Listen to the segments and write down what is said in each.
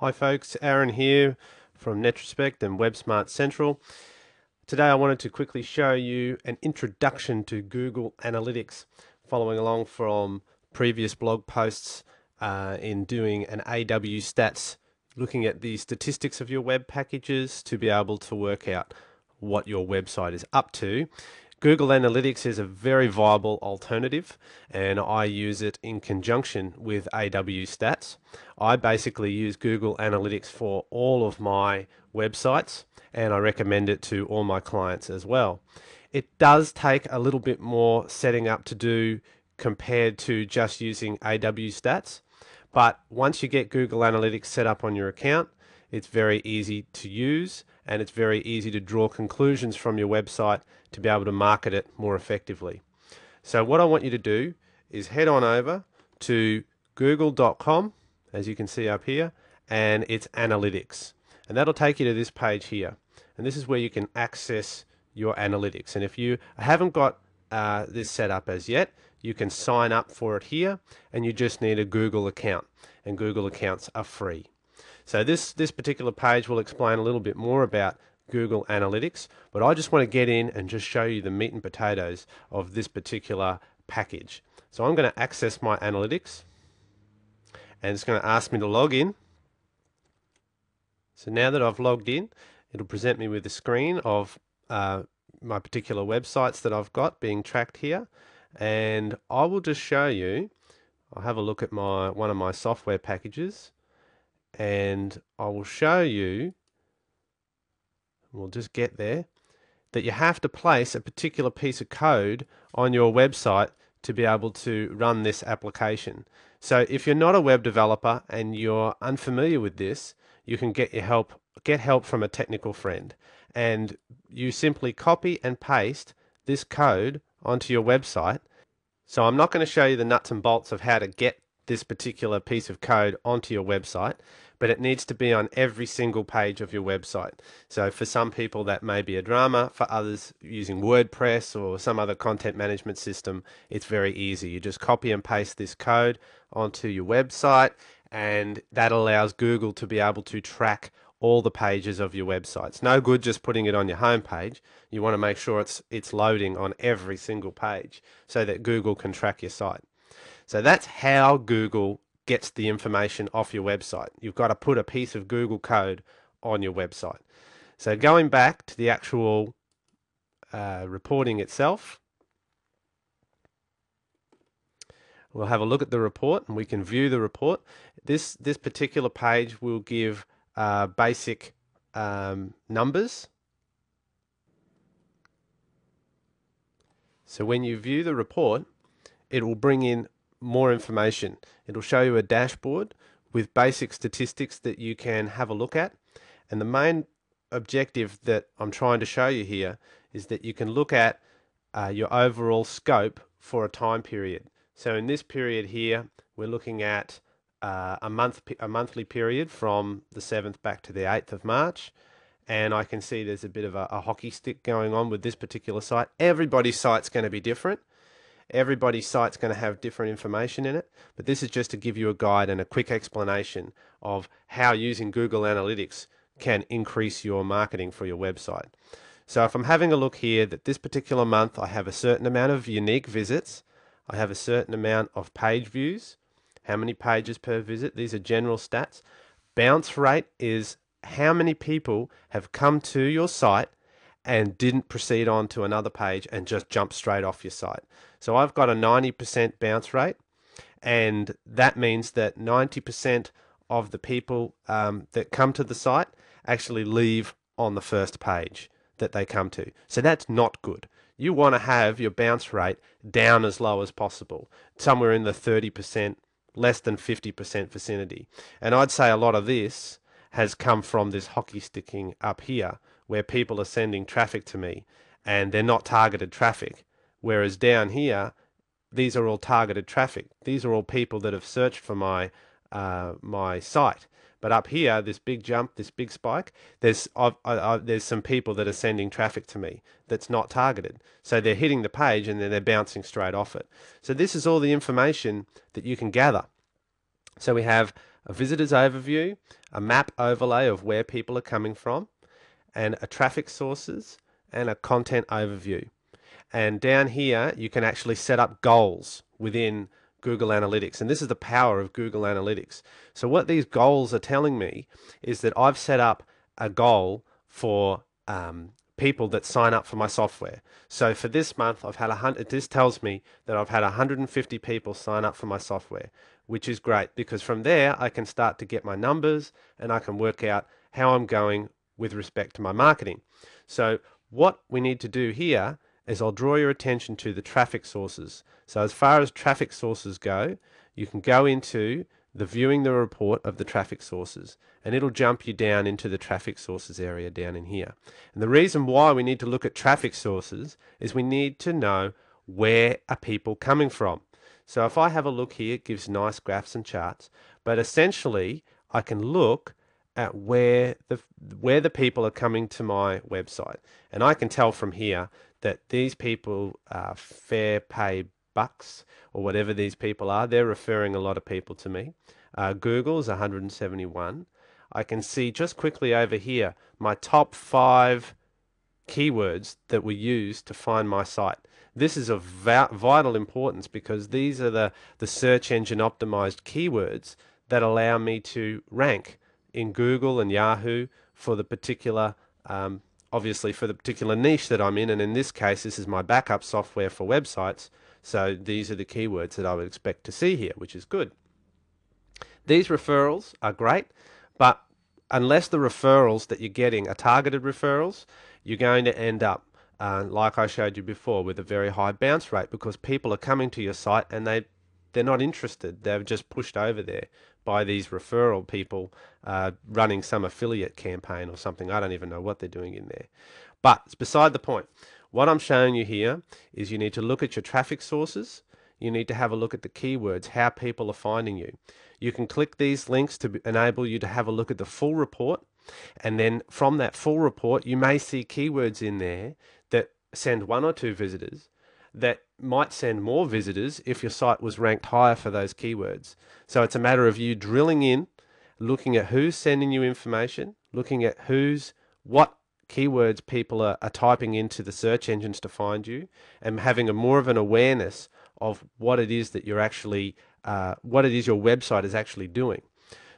Hi folks, Aaron here from Netrospect and WebSmart Central. Today I wanted to quickly show you an introduction to Google Analytics, following along from previous blog posts in doing an AW stats, looking at the statistics of your web packages to be able to work out what your website is up to. Google Analytics is a very viable alternative, and I use it in conjunction with AW Stats. I basically use Google Analytics for all of my websites, and I recommend it to all my clients as well. It does take a little bit more setting up to do compared to just using AW Stats, but once you get Google Analytics set up on your account, it's very easy to use, and it's very easy to draw conclusions from your website to be able to market it more effectively. So what I want you to do is head on over to google.com, as you can see up here, and it's analytics. And that'll take you to this page here. And this is where you can access your analytics. And if you haven't got this set up as yet, you can sign up for it here, and you just need a Google account. And Google accounts are free. So this particular page will explain a little bit more about Google Analytics, but I just want to get in and just show you the meat and potatoes of this particular package. So I'm going to access my analytics, and it's going to ask me to log in. So now that I've logged in, it'll present me with a screen of my particular websites that I've got being tracked here, and I will just show you. I'll have a look at one of my software packages, and I will show you, we'll just get there, that you have to place a particular piece of code on your website to be able to run this application. So if you're not a web developer and you're unfamiliar with this, you can get help from a technical friend, and you simply copy and paste this code onto your website. So I'm not going to show you the nuts and bolts of how to get this particular piece of code onto your website, but it needs to be on every single page of your website. So for some people that may be a drama, for others using WordPress or some other content management system, it's very easy. You just copy and paste this code onto your website, and that allows Google to be able to track all the pages of your website. It's no good just putting it on your home page. You want to make sure it's loading on every single page so that Google can track your site. So that's how Google gets the information off your website. You've got to put a piece of Google code on your website. So going back to the actual reporting itself, we'll have a look at the report, and we can view the report. This particular page will give basic numbers. So when you view the report, it will bring in more information. It'll show you a dashboard with basic statistics that you can have a look at. And the main objective that I'm trying to show you here is that you can look at your overall scope for a time period. So in this period here, we're looking at a monthly period from the 7th back to the 8th of March. And I can see there's a bit of a hockey stick going on with this particular site. Everybody's site's going to be different. Everybody's site's going to have different information in it, but this is just to give you a guide and a quick explanation of how using Google Analytics can increase your marketing for your website. So if I'm having a look here, that this particular month I have a certain amount of unique visits, I have a certain amount of page views, how many pages per visit, these are general stats. Bounce rate is how many people have come to your site and didn't proceed on to another page and just jump straight off your site. So I've got a 90% bounce rate, and that means that 90% of the people that come to the site actually leave on the first page that they come to. So that's not good. You want to have your bounce rate down as low as possible, somewhere in the 30%, less than 50% vicinity. And I'd say a lot of this has come from this hockey sticking up here, where people are sending traffic to me and they're not targeted traffic. Whereas down here, these are all targeted traffic. These are all people that have searched for my site. But up here, this big jump, this big spike, there's some people that are sending traffic to me that's not targeted. So they're hitting the page and then they're bouncing straight off it. So this is all the information that you can gather. So we have a visitor's overview, a map overlay of where people are coming from, and a traffic sources, and a content overview. And down here, you can actually set up goals within Google Analytics. And this is the power of Google Analytics. So what these goals are telling me is that I've set up a goal for people that sign up for my software. So for this month, I've had 100. This tells me that I've had 150 people sign up for my software, which is great because from there I can start to get my numbers and I can work out how I'm going with respect to my marketing. So what we need to do here is I'll draw your attention to the traffic sources. So as far as traffic sources go, you can go into the viewing the report of the traffic sources, and it'll jump you down into the traffic sources area down in here. And the reason why we need to look at traffic sources is we need to know where are people coming from. So if I have a look here, it gives nice graphs and charts, but essentially I can look at where the people are coming to my website, and I can tell from here that these people are fair pay bucks or whatever these people are. They're referring a lot of people to me. Google's 171. I can see just quickly over here my top 5 keywords that were used to find my site. This is of vital importance because these are the search engine optimized keywords that allow me to rank in Google and Yahoo for the particular obviously for the particular niche that I'm in, and in this case this is my backup software for websites, so these are the keywords that I would expect to see here, which is good. These referrals are great, but unless the referrals that you're getting are targeted referrals, you're going to end up like I showed you before with a very high bounce rate because people are coming to your site and they're not interested. They've just pushed over there by these referral people running some affiliate campaign or something. I don't even know what they're doing in there. But it's beside the point. What I'm showing you here is you need to look at your traffic sources. You need to have a look at the keywords, how people are finding you. You can click these links to enable you to have a look at the full report. And then from that full report, you may see keywords in there that send 1 or 2 visitors that might send more visitors if your site was ranked higher for those keywords. So it's a matter of you drilling in, looking at who's sending you information, looking at what keywords people are typing into the search engines to find you, and having a more of an awareness of what it is that you're actually, what it is your website is actually doing.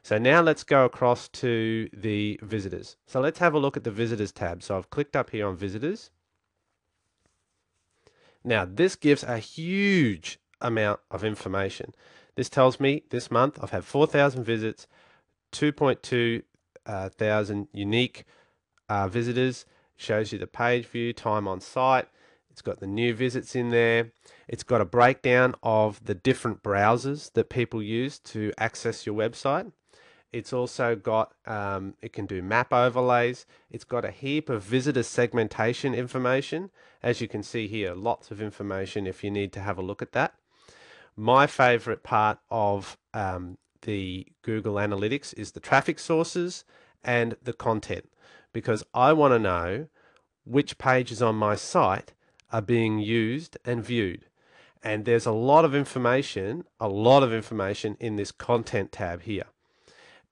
So now let's go across to the visitors. So let's have a look at the visitors tab. So I've clicked up here on visitors. Now, this gives a huge amount of information. This tells me this month I've had 4,000 visits, 2.2 thousand unique visitors. Shows you the page view, time on site. It's got the new visits in there. It's got a breakdown of the different browsers that people use to access your website. It's also got, it can do map overlays. It's got a heap of visitor segmentation information. As you can see here, lots of information if you need to have a look at that. My favorite part of the Google Analytics is the traffic sources and the content, because I want to know which pages on my site are being used and viewed. And there's a lot of information in this content tab here.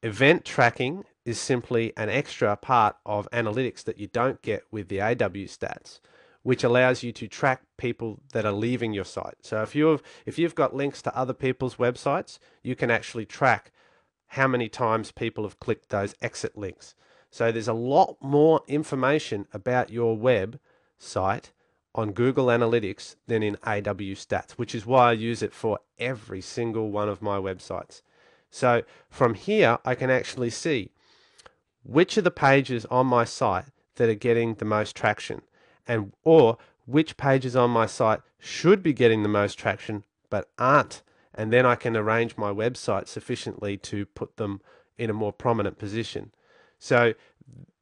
Event tracking is simply an extra part of analytics that you don't get with the AW stats, which allows you to track people that are leaving your site. So if you've got links to other people's websites, you can actually track how many times people have clicked those exit links. So there's a lot more information about your website on Google Analytics than in AW stats, which is why I use it for every single one of my websites. So from here, I can actually see which of the pages on my site that are getting the most traction, or which pages on my site should be getting the most traction but aren't. And then I can arrange my website sufficiently to put them in a more prominent position. So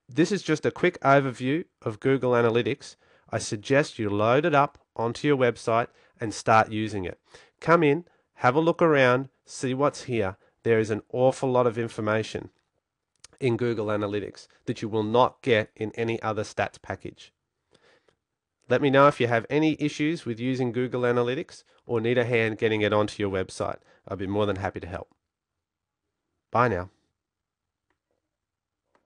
this is just a quick overview of Google Analytics. I suggest you load it up onto your website and start using it. Come in, have a look around, see what's here. There is an awful lot of information in Google Analytics that you will not get in any other stats package. Let me know if you have any issues with using Google Analytics or need a hand getting it onto your website. I'd be more than happy to help. Bye now.